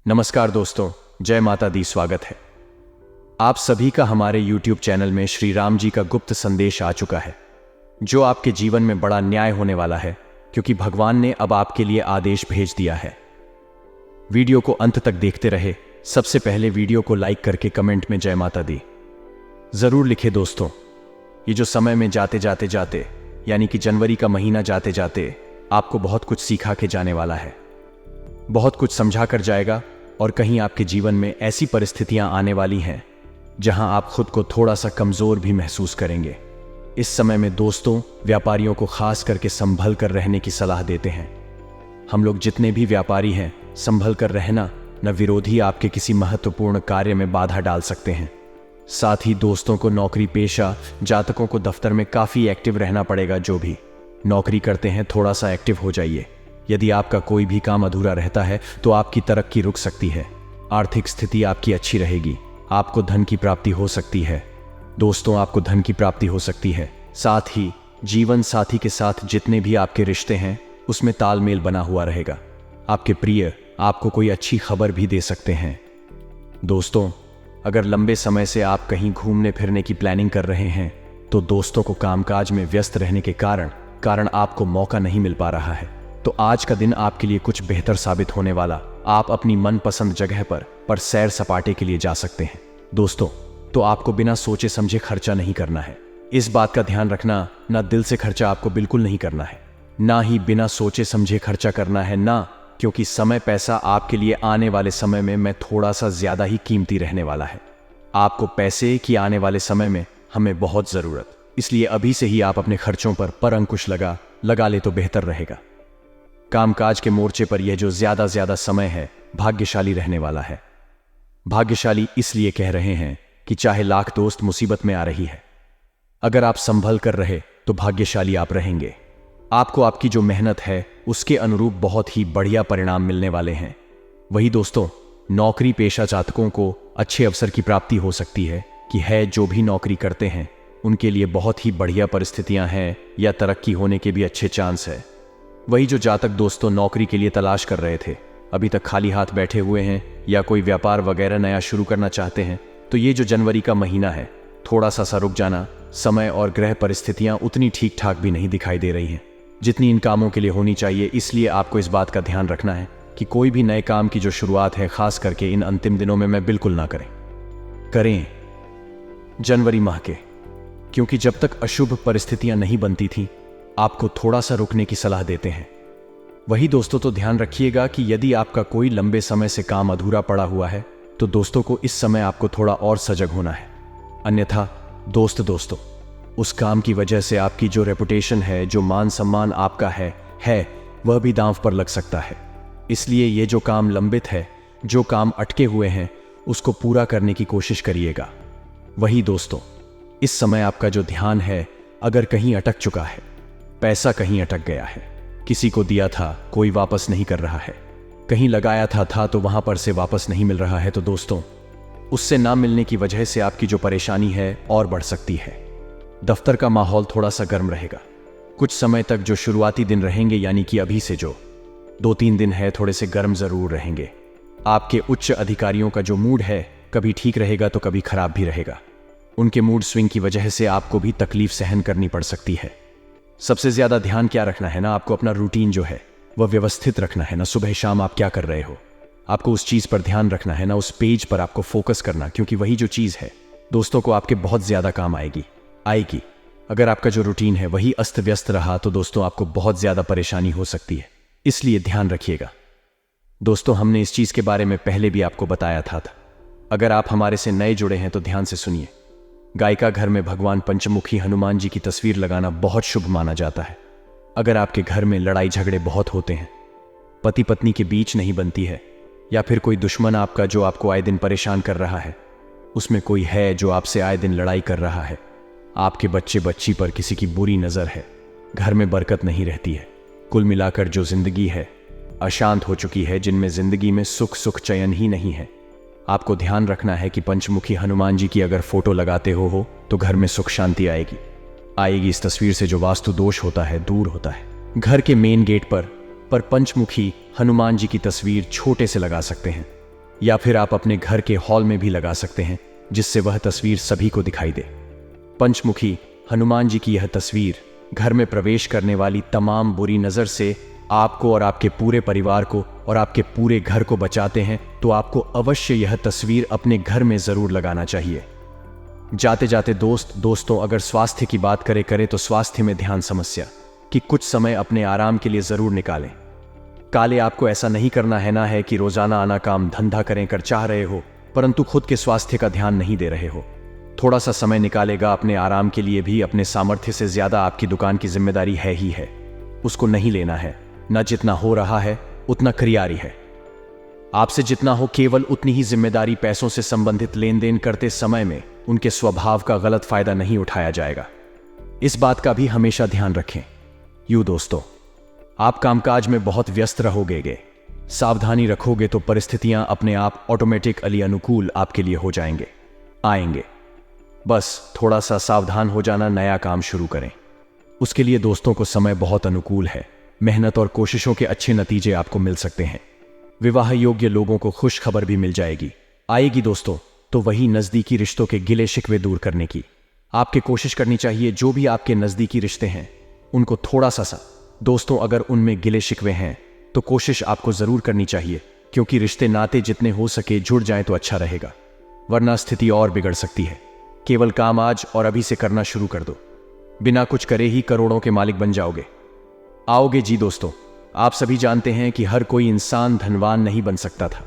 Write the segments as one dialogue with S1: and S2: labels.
S1: नमस्कार दोस्तों, जय माता दी। स्वागत है आप सभी का हमारे YouTube चैनल में। श्री राम जी का गुप्त संदेश आ चुका है जो आपके जीवन में बड़ा न्याय होने वाला है, क्योंकि भगवान ने अब आपके लिए आदेश भेज दिया है। वीडियो को अंत तक देखते रहे। सबसे पहले वीडियो को लाइक करके कमेंट में जय माता दी जरूर लिखे। दोस्तों, ये जो समय में जाते जाते यानी कि जनवरी का महीना जाते जाते आपको बहुत कुछ सिखा के जाने वाला है, बहुत कुछ समझा कर जाएगा। और कहीं आपके जीवन में ऐसी परिस्थितियां आने वाली हैं जहां आप खुद को थोड़ा सा कमजोर भी महसूस करेंगे। इस समय में दोस्तों, व्यापारियों को खास करके संभल कर रहने की सलाह देते हैं। हम लोग जितने भी व्यापारी हैं, संभल कर रहना, न विरोधी आपके किसी महत्वपूर्ण कार्य में बाधा डाल सकते हैं। साथ ही दोस्तों को नौकरी पेशा जातकों को दफ्तर में काफी एक्टिव रहना पड़ेगा। जो भी नौकरी करते हैं थोड़ा सा एक्टिव हो जाइए। यदि आपका कोई भी काम अधूरा रहता है तो आपकी तरक्की रुक सकती है। आर्थिक स्थिति आपकी अच्छी रहेगी। आपको धन की प्राप्ति हो सकती है। दोस्तों, आपको धन की प्राप्ति हो सकती है। साथ ही जीवन साथी के साथ जितने भी आपके रिश्ते हैं उसमें तालमेल बना हुआ रहेगा। आपके प्रिय आपको कोई अच्छी खबर भी दे सकते हैं। दोस्तों, अगर लंबे समय से आप कहीं घूमने फिरने की प्लानिंग कर रहे हैं तो दोस्तों को कामकाज में व्यस्त रहने के कारण आपको मौका नहीं मिल पा रहा है। तो आज का दिन आपके लिए कुछ बेहतर साबित होने वाला। आप अपनी मनपसंद जगह पर सैर सपाटे के लिए जा सकते हैं। दोस्तों, तो आपको बिना सोचे समझे खर्चा नहीं करना है। इस बात का ध्यान रखना, ना दिल से खर्चा आपको बिल्कुल नहीं करना है, ना ही बिना सोचे समझे खर्चा करना है ना, क्योंकि समय पैसा आपके लिए आने वाले समय में थोड़ा सा ज्यादा ही कीमती रहने वाला है। आपको पैसे की आने वाले समय में हमें बहुत जरूरत, इसलिए अभी से ही आप अपने खर्चों पर अंकुश लगा ले तो बेहतर रहेगा। कामकाज के मोर्चे पर यह जो ज्यादा समय है भाग्यशाली रहने वाला है। भाग्यशाली इसलिए कह रहे हैं कि चाहे लाख दोस्त मुसीबत में आ रही है, अगर आप संभल कर रहे तो भाग्यशाली आप रहेंगे। आपको आपकी जो मेहनत है उसके अनुरूप बहुत ही बढ़िया परिणाम मिलने वाले हैं। वही दोस्तों, नौकरी पेशा जातकों को अच्छे अवसर की प्राप्ति हो सकती है जो भी नौकरी करते हैं उनके लिए बहुत ही बढ़िया परिस्थितियां हैं या तरक्की होने के भी अच्छे चांस है। वही जो जातक दोस्तों नौकरी के लिए तलाश कर रहे थे, अभी तक खाली हाथ बैठे हुए हैं या कोई व्यापार वगैरह नया शुरू करना चाहते हैं, तो ये जो जनवरी का महीना है थोड़ा सा रुक जाना। समय और ग्रह परिस्थितियां उतनी ठीक ठाक भी नहीं दिखाई दे रही हैं जितनी इन कामों के लिए होनी चाहिए। इसलिए आपको इस बात का ध्यान रखना है कि कोई भी नए काम की जो शुरुआत है, खास करके इन अंतिम दिनों में बिल्कुल ना करें जनवरी माह के, क्योंकि जब तक अशुभ परिस्थितियां नहीं बनती थी आपको थोड़ा सा रुकने की सलाह देते हैं। वही दोस्तों, तो ध्यान रखिएगा कि यदि आपका कोई लंबे समय से काम अधूरा पड़ा हुआ है तो दोस्तों को इस समय आपको थोड़ा और सजग होना है। अन्यथा दोस्तों उस काम की वजह से आपकी जो रेपुटेशन है, जो मान सम्मान आपका है वह भी दांव पर लग सकता है। इसलिए ये जो काम लंबित है, जो काम अटके हुए हैं, उसको पूरा करने की कोशिश करिएगा। वही दोस्तों, इस समय आपका जो ध्यान है, अगर कहीं अटक चुका है, पैसा कहीं अटक गया है, किसी को दिया था कोई वापस नहीं कर रहा है, कहीं लगाया था तो वहां पर से वापस नहीं मिल रहा है, तो दोस्तों उससे ना मिलने की वजह से आपकी जो परेशानी है और बढ़ सकती है। दफ्तर का माहौल थोड़ा सा गर्म रहेगा कुछ समय तक। जो शुरुआती दिन रहेंगे, यानी कि अभी से जो 2-3 दिन है, थोड़े से गर्म जरूर रहेंगे। आपके उच्च अधिकारियों का जो मूड है कभी ठीक रहेगा तो कभी खराब भी रहेगा। उनके मूड स्विंग की वजह से आपको भी तकलीफ सहन करनी पड़ सकती है। सबसे ज्यादा ध्यान क्या रखना है ना, आपको अपना रूटीन जो है वह व्यवस्थित रखना है ना। सुबह शाम आप क्या कर रहे हो, आपको उस चीज पर ध्यान रखना है ना, उस पेज पर आपको फोकस करना, क्योंकि वही जो चीज है दोस्तों को आपके बहुत ज्यादा काम आएगी। अगर आपका जो रूटीन है वही अस्त व्यस्त रहा तो दोस्तों आपको बहुत ज्यादा परेशानी हो सकती है। इसलिए ध्यान रखिएगा। दोस्तों, हमने इस चीज के बारे में पहले भी आपको बताया था। अगर आप हमारे से नए जुड़े हैं तो ध्यान से सुनिए। गायिका घर में भगवान पंचमुखी हनुमान जी की तस्वीर लगाना बहुत शुभ माना जाता है। अगर आपके घर में लड़ाई झगड़े बहुत होते हैं, पति पत्नी के बीच नहीं बनती है, या फिर कोई दुश्मन आपका जो आपको आए दिन परेशान कर रहा है, उसमें कोई है जो आपसे आए दिन लड़ाई कर रहा है, आपके बच्चे बच्ची पर किसी की बुरी नजर है, घर में बरकत नहीं रहती है, कुल मिलाकर जो जिंदगी है अशांत हो चुकी है, जिनमें जिंदगी में सुख चयन ही नहीं है, आपको ध्यान रखना है कि पंचमुखी हनुमान जी की अगर फोटो लगाते हो तो घर में सुख शांति आएगी। इस तस्वीर से जो वास्तु दोष होता है दूर होता है। घर के मेन गेट पर पंचमुखी हनुमान जी की तस्वीर छोटे से लगा सकते हैं। या फिर आप अपने घर के हॉल में भी लगा सकते हैं, जिससे वह तस्वीर सभी को दिखाई दे। पंचमुखी हनुमान जी की यह तस्वीर घर में प्रवेश करने वाली तमाम बुरी नज़र से आपको और आपके पूरे परिवार को और आपके पूरे घर को बचाते हैं, तो आपको अवश्य यह तस्वीर अपने घर में ज़रूर लगाना चाहिए। जाते जाते दोस्तों अगर स्वास्थ्य की बात करें तो स्वास्थ्य में ध्यान समस्या कि कुछ समय अपने आराम के लिए ज़रूर निकालें। काले आपको ऐसा नहीं करना है कि रोज़ाना आना काम धंधा करें कर चाह रहे हो, परंतु खुद के स्वास्थ्य का ध्यान नहीं दे रहे हो। थोड़ा सा समय निकालेगा अपने आराम के लिए भी, अपने सामर्थ्य से ज़्यादा आपकी दुकान की जिम्मेदारी है ही है, उसको नहीं लेना है। न जितना हो रहा है उतना क्रियारी है। आपसे जितना हो केवल उतनी ही जिम्मेदारी। पैसों से संबंधित लेन देन करते समय में उनके स्वभाव का गलत फायदा नहीं उठाया जाएगा, इस बात का भी हमेशा ध्यान रखें। यूं दोस्तों, आप कामकाज में बहुत व्यस्त रहोगे, सावधानी रखोगे तो परिस्थितियां अपने आप ऑटोमेटिकली अनुकूल आपके लिए हो आएंगे। बस थोड़ा सा सावधान हो जाना, नया काम शुरू करें। उसके लिए दोस्तों को समय बहुत अनुकूल है। मेहनत और कोशिशों के अच्छे नतीजे आपको मिल सकते हैं। विवाह योग्य लोगों को खुश खबर भी मिल आएगी दोस्तों, तो वही नज़दीकी रिश्तों के गिले शिकवे दूर करने की आपके कोशिश करनी चाहिए। जो भी आपके नज़दीकी रिश्ते हैं उनको थोड़ा सा दोस्तों, अगर उनमें गिले शिकवे हैं तो कोशिश आपको ज़रूर करनी चाहिए, क्योंकि रिश्ते नाते जितने हो सके जुड़ जाएं तो अच्छा रहेगा, वरना स्थिति और बिगड़ सकती है। केवल काम आज और अभी से करना शुरू कर दो, बिना कुछ करे ही करोड़ों के मालिक बन आओगे जी दोस्तों। आप सभी जानते हैं कि हर कोई इंसान धनवान नहीं बन सकता था।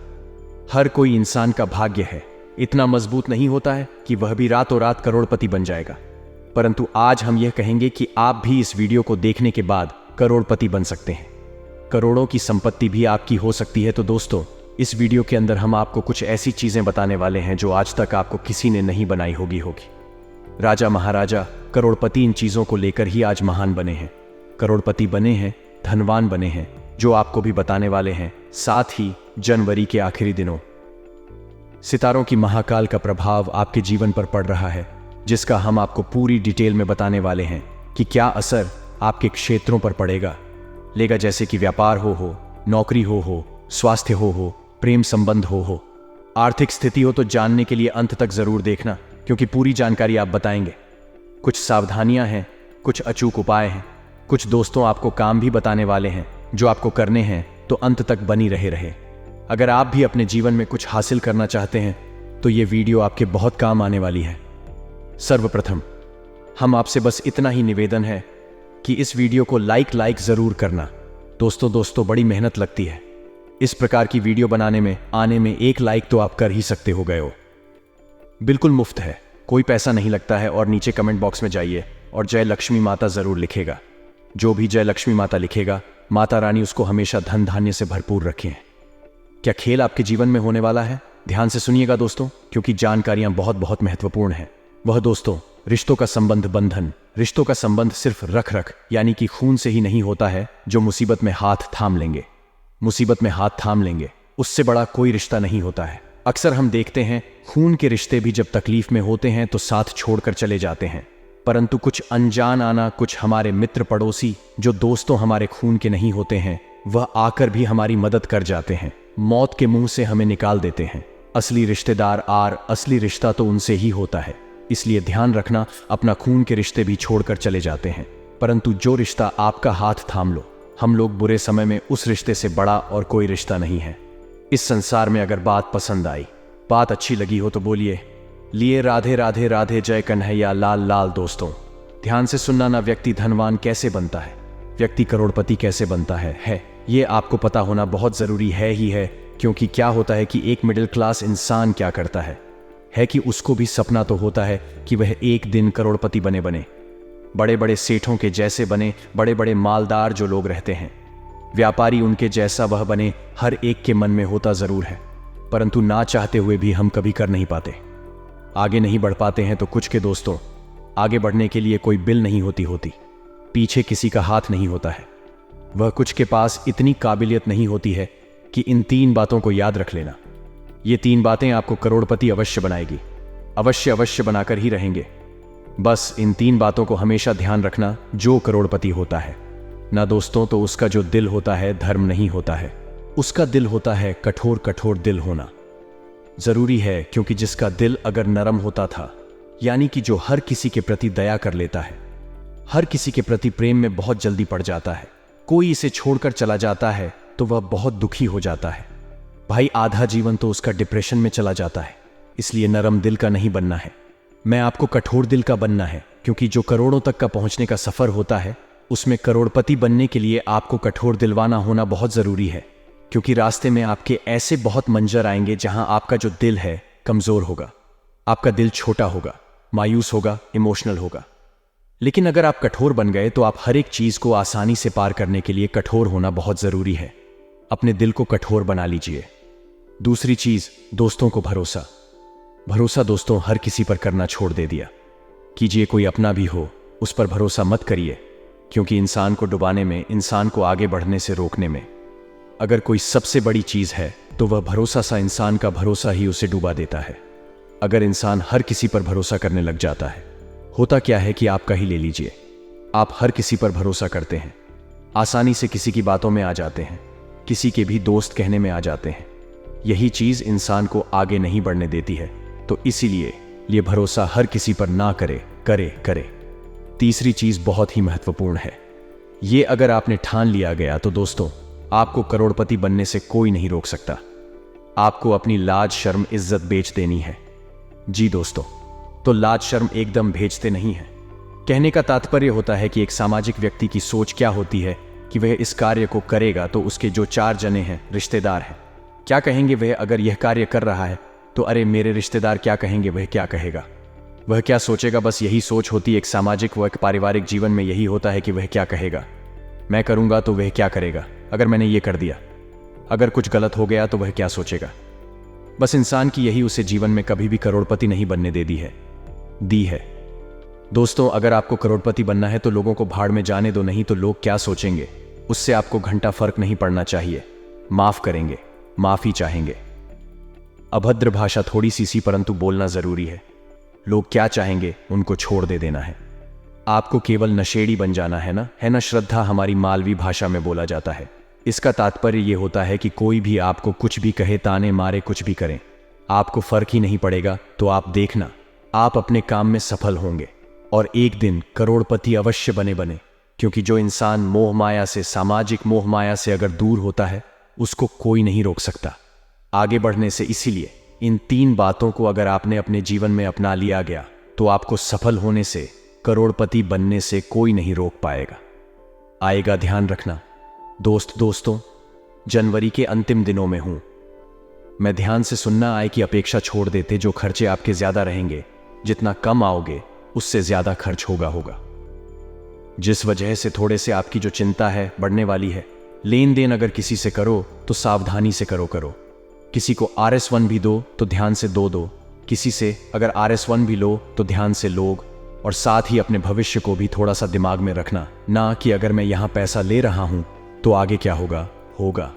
S1: हर कोई इंसान का भाग्य है इतना मजबूत नहीं होता है कि वह भी रातों रात करोड़पति बन जाएगा। परंतु आज हम यह कहेंगे कि आप भी इस वीडियो को देखने के बाद करोड़पति बन सकते हैं। करोड़ों की संपत्ति भी आपकी हो सकती है। तो दोस्तों, इस वीडियो के अंदर हम आपको कुछ ऐसी चीजें बताने वाले हैं जो आज तक आपको किसी ने नहीं बनाई होगी। राजा महाराजा करोड़पति इन चीजों को लेकर ही आज महान बने हैं, करोड़पति बने हैं, धनवान बने हैं, जो आपको भी बताने वाले हैं। साथ ही जनवरी के आखिरी दिनों सितारों की महाकाल का प्रभाव आपके जीवन पर पड़ रहा है, जिसका हम आपको पूरी डिटेल में बताने वाले हैं कि क्या असर आपके क्षेत्रों पर पड़ेगा लेगा, जैसे कि व्यापार हो, नौकरी हो, स्वास्थ्य हो, प्रेम संबंध हो, आर्थिक स्थिति हो। तो जानने के लिए अंत तक जरूर देखना, क्योंकि पूरी जानकारी आप बताएंगे। कुछ सावधानियां हैं, कुछ अचूक उपाय हैं, कुछ दोस्तों आपको काम भी बताने वाले हैं जो आपको करने हैं, तो अंत तक बनी रहे। अगर आप भी अपने जीवन में कुछ हासिल करना चाहते हैं तो ये वीडियो आपके बहुत काम आने वाली है। सर्वप्रथम हम आपसे बस इतना ही निवेदन है कि इस वीडियो को लाइक जरूर करना। दोस्तों बड़ी मेहनत लगती है इस प्रकार की वीडियो बनाने में एक लाइक तो आप कर ही सकते हो गए हो। बिल्कुल मुफ्त है, कोई पैसा नहीं लगता है। और नीचे कमेंट बॉक्स में जाइए और जय लक्ष्मी माता जरूर लिखेगा। जो भी जय लक्ष्मी माता लिखेगा, माता रानी उसको हमेशा धन धान्य से भरपूर रखें। क्या खेल आपके जीवन में होने वाला है? ध्यान से सुनिएगा दोस्तों, क्योंकि जानकारियां बहुत महत्वपूर्ण हैं। वह दोस्तों, रिश्तों का संबंध बंधन, रिश्तों का संबंध सिर्फ रख यानी कि खून से ही नहीं होता है। जो मुसीबत में हाथ थाम लेंगे उससे बड़ा कोई रिश्ता नहीं होता है। अक्सर हम देखते हैं खून के रिश्ते भी जब तकलीफ में होते हैं तो साथ छोड़कर चले जाते हैं, परंतु कुछ अनजान आना, कुछ हमारे मित्र पड़ोसी जो दोस्तों हमारे खून के नहीं होते हैं, वह आकर भी हमारी मदद कर जाते हैं, मौत के मुंह से हमें निकाल देते हैं। असली रिश्तेदार असली रिश्ता तो उनसे ही होता है। इसलिए ध्यान रखना, अपना खून के रिश्ते भी छोड़कर चले जाते हैं, परंतु जो रिश्ता आपका हाथ थाम लो, हम लोग बुरे समय में उस रिश्ते से बड़ा और कोई रिश्ता नहीं है इस संसार में। अगर बात पसंद आई, बात अच्छी लगी हो तो बोलिए लिए राधे राधे राधे, जय कन्हैया लाल लाल। दोस्तों ध्यान से सुनना ना, व्यक्ति धनवान कैसे बनता है, व्यक्ति करोड़पति कैसे बनता है ये आपको पता होना बहुत जरूरी है। क्योंकि क्या होता है कि एक मिडिल क्लास इंसान क्या करता है कि उसको भी सपना तो होता है कि वह एक दिन करोड़पति बने, बड़े बड़े सेठों के जैसे बने, बड़े बड़े मालदार जो लोग रहते हैं, व्यापारी उनके जैसा वह बने। हर एक के मन में होता जरूर है, परंतु ना चाहते हुए भी हम कभी कर नहीं पाते, आगे नहीं बढ़ पाते हैं। तो कुछ के दोस्तों, आगे बढ़ने के लिए कोई बिल नहीं होती, पीछे किसी का हाथ नहीं होता है। वह कुछ के पास इतनी काबिलियत नहीं होती है कि इन 3 बातों को याद रख लेना। ये 3 बातें आपको करोड़पति अवश्य बनाएगी, अवश्य बनाकर ही रहेंगे। बस इन 3 बातों को हमेशा ध्यान रखना। जो करोड़पति होता है ना दोस्तों, तो उसका जो दिल होता है धर्म नहीं होता है, उसका दिल होता है कठोर दिल होना। जरूरी है क्योंकि जिसका दिल अगर नरम होता था, यानी कि जो हर किसी के प्रति दया कर लेता है, हर किसी के प्रति प्रेम में बहुत जल्दी पड़ जाता है, कोई इसे छोड़कर चला जाता है तो वह बहुत दुखी हो जाता है। भाई आधा जीवन तो उसका डिप्रेशन में चला जाता है। इसलिए नरम दिल का नहीं बनना है, मैं आपको कठोर दिल का बनना है, क्योंकि जो करोड़ों तक का पहुंचने का सफर होता है उसमें करोड़पति बनने के लिए आपको कठोर दिलवाना होना बहुत जरूरी है। क्योंकि रास्ते में आपके ऐसे बहुत मंजर आएंगे जहां आपका जो दिल है कमजोर होगा, आपका दिल छोटा होगा, मायूस होगा, इमोशनल होगा। लेकिन अगर आप कठोर बन गए तो आप हर एक चीज को आसानी से पार करने के लिए कठोर होना बहुत जरूरी है। अपने दिल को कठोर बना लीजिए। दूसरी चीज, दोस्तों को भरोसा। भरोसा दोस्तों हर किसी पर करना छोड़ दे दिया। कीजिए कोई अपना भी हो, उस पर भरोसा मत करिए, क्योंकि इंसान को डुबाने में, इंसान को आगे बढ़ने से रोकने में अगर कोई सबसे बड़ी चीज है तो वह भरोसा सा इंसान का भरोसा ही उसे डुबा देता है। अगर इंसान हर किसी पर भरोसा करने लग जाता है, होता क्या है कि आपका ही ले लीजिए, आप हर किसी पर भरोसा करते हैं, आसानी से किसी की बातों में आ जाते हैं, किसी के भी दोस्त कहने में आ जाते हैं। यही चीज इंसान को आगे नहीं बढ़ने देती है। तो इसीलिए ये भरोसा हर किसी पर ना करे, करे। तीसरी चीज बहुत ही महत्वपूर्ण है। ये अगर आपने ठान लिया गया तो दोस्तों आपको करोड़पति बनने से कोई नहीं रोक सकता। आपको अपनी लाज शर्म इज्जत बेच देनी है। जी दोस्तों, तो लाज शर्म एकदम भेजते नहीं है। कहने का तात्पर्य होता है कि एक सामाजिक व्यक्ति की सोच क्या होती है कि वह इस कार्य को करेगा तो उसके जो 4 जने हैं, रिश्तेदार हैं, क्या कहेंगे वह अगर यह कार्य कर रहा है तो अरे मेरे रिश्तेदार क्या कहेंगे, वह क्या कहेगा, वह क्या सोचेगा। बस यही सोच होती है एक सामाजिक व एक पारिवारिक जीवन में। यही होता है कि वह क्या कहेगा, मैं करूंगा तो वह क्या करेगा, अगर मैंने ये कर दिया, अगर कुछ गलत हो गया तो वह क्या सोचेगा। बस इंसान की यही उसे जीवन में कभी भी करोड़पति नहीं बनने दी है। दोस्तों अगर आपको करोड़पति बनना है तो लोगों को भाड़ में जाने दो, नहीं तो लोग क्या सोचेंगे उससे आपको घंटा फर्क नहीं पड़ना चाहिए। माफ करेंगे, माफी चाहेंगे। अभद्र भाषा थोड़ी सी परंतु बोलना जरूरी है। लोग क्या चाहेंगे उनको छोड़ देना है। आपको केवल नशेड़ी बन जाना है ना श्रद्धा हमारी मालवी भाषा में बोला जाता है। इसका तात्पर्य यह होता है कि कोई भी आपको कुछ भी कहे, ताने मारे, कुछ भी करें, आपको फर्क ही नहीं पड़ेगा। तो आप देखना, आप अपने काम में सफल होंगे और एक दिन करोड़पति अवश्य बने। क्योंकि जो इंसान मोह माया से, सामाजिक मोह माया से अगर दूर होता है उसको कोई नहीं रोक सकता आगे बढ़ने से। इसीलिए इन 3 बातों को अगर आपने अपने जीवन में अपना लिया गया तो आपको सफल होने से, करोड़पति बनने से कोई नहीं रोक पाएगा। आएगा, ध्यान रखना। दोस्तों जनवरी के अंतिम दिनों में हूं मैं। ध्यान से सुनना, आय की अपेक्षा छोड़ देते। जो खर्चे आपके ज्यादा रहेंगे, जितना कम आओगे उससे ज्यादा खर्च होगा। जिस वजह से थोड़े से आपकी जो चिंता है बढ़ने वाली है। लेन देन अगर किसी से करो तो सावधानी से करो। किसी को RS1 भी दो तो ध्यान से दो। किसी से अगर RS1 भी लो तो ध्यान से लोग, और साथ ही अपने भविष्य को भी थोड़ा सा दिमाग में रखना, ना कि अगर मैं यहां पैसा ले रहा हूं तो आगे क्या होगा।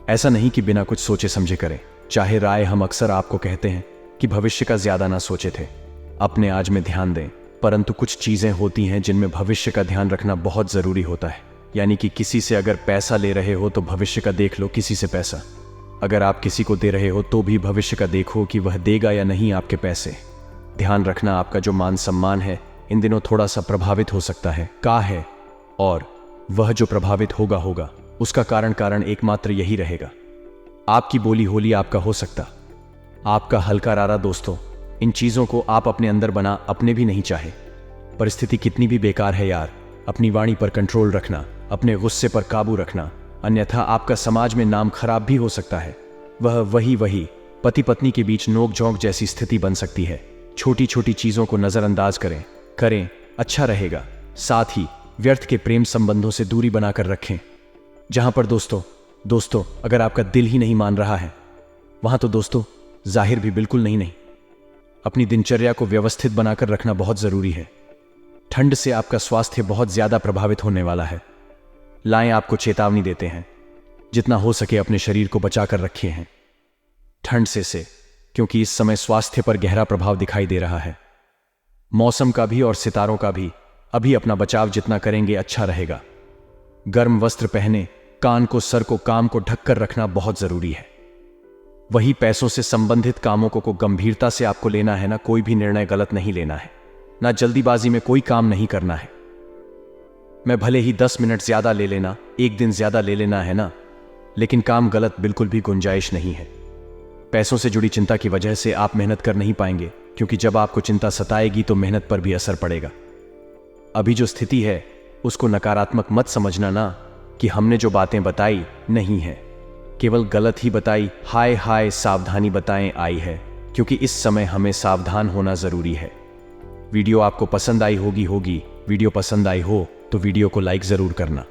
S1: ऐसा नहीं कि बिना कुछ सोचे समझे करें। चाहे राय हम अक्सर आपको कहते हैं कि भविष्य का ज्यादा ना सोचे थे, अपने आज में ध्यान दें। परंतु कुछ चीजें होती हैं जिनमें भविष्य का ध्यान रखना बहुत जरूरी होता है। यानी कि किसी से अगर पैसा ले रहे हो तो भविष्य का देख लो। किसी से पैसा अगर आप किसी को दे रहे हो तो भी भविष्य का देखो कि वह देगा या नहीं आपके पैसे। ध्यान रखना, आपका जो मान सम्मान है इन दिनों थोड़ा सा प्रभावित हो सकता है और वह जो प्रभावित होगा उसका कारण एकमात्र यही रहेगा, आपकी बोली होली आपका हो सकता, आपका हल्का रारा। दोस्तों इन चीजों को आप अपने अंदर बना अपने भी नहीं चाहे। परिस्थिति कितनी भी बेकार है यार, अपनी वाणी पर कंट्रोल रखना, अपने गुस्से पर काबू रखना, अन्यथा आपका समाज में नाम खराब भी हो सकता है। वही पति पत्नी के बीच नोक झोंक जैसी स्थिति बन सकती है। छोटी छोटी चीजों को नजरअंदाज करें, अच्छा रहेगा। साथ ही व्यर्थ के प्रेम संबंधों से दूरी बनाकर रखें। जहां पर दोस्तों अगर आपका दिल ही नहीं मान रहा है वहां तो दोस्तों जाहिर भी बिल्कुल नहीं। अपनी दिनचर्या को व्यवस्थित बनाकर रखना बहुत जरूरी है। ठंड से आपका स्वास्थ्य बहुत ज्यादा प्रभावित होने वाला है। लाएं आपको चेतावनी देते हैं, जितना हो सके अपने शरीर को बचाकर रखिए हैं ठंड से, क्योंकि इस समय स्वास्थ्य पर गहरा प्रभाव दिखाई दे रहा है। मौसम का भी और सितारों का भी। अभी अपना बचाव जितना करेंगे अच्छा रहेगा। गर्म वस्त्र पहने, कान को, सर को, काम को ढककर रखना बहुत जरूरी है। वही पैसों से संबंधित कामों को गंभीरता से आपको लेना है ना, कोई भी निर्णय गलत नहीं लेना है, ना जल्दीबाजी में कोई काम नहीं करना है। मैं भले ही 10 मिनट ज्यादा ले लेना, एक दिन ज्यादा ले लेना है ना, लेकिन काम गलत बिल्कुल भी गुंजाइश नहीं है। पैसों से जुड़ी चिंता की वजह से आप मेहनत कर नहीं पाएंगे, क्योंकि जब आपको चिंता सताएगी तो मेहनत पर भी असर पड़ेगा। अभी जो स्थिति है उसको नकारात्मक मत समझना ना, कि हमने जो बातें बताई नहीं है, केवल गलत ही बताई, हाय हाय सावधानी बताएं आई है, क्योंकि इस समय हमें सावधान होना जरूरी है। वीडियो आपको पसंद आई होगी। वीडियो पसंद आई हो तो वीडियो को लाइक जरूर करना।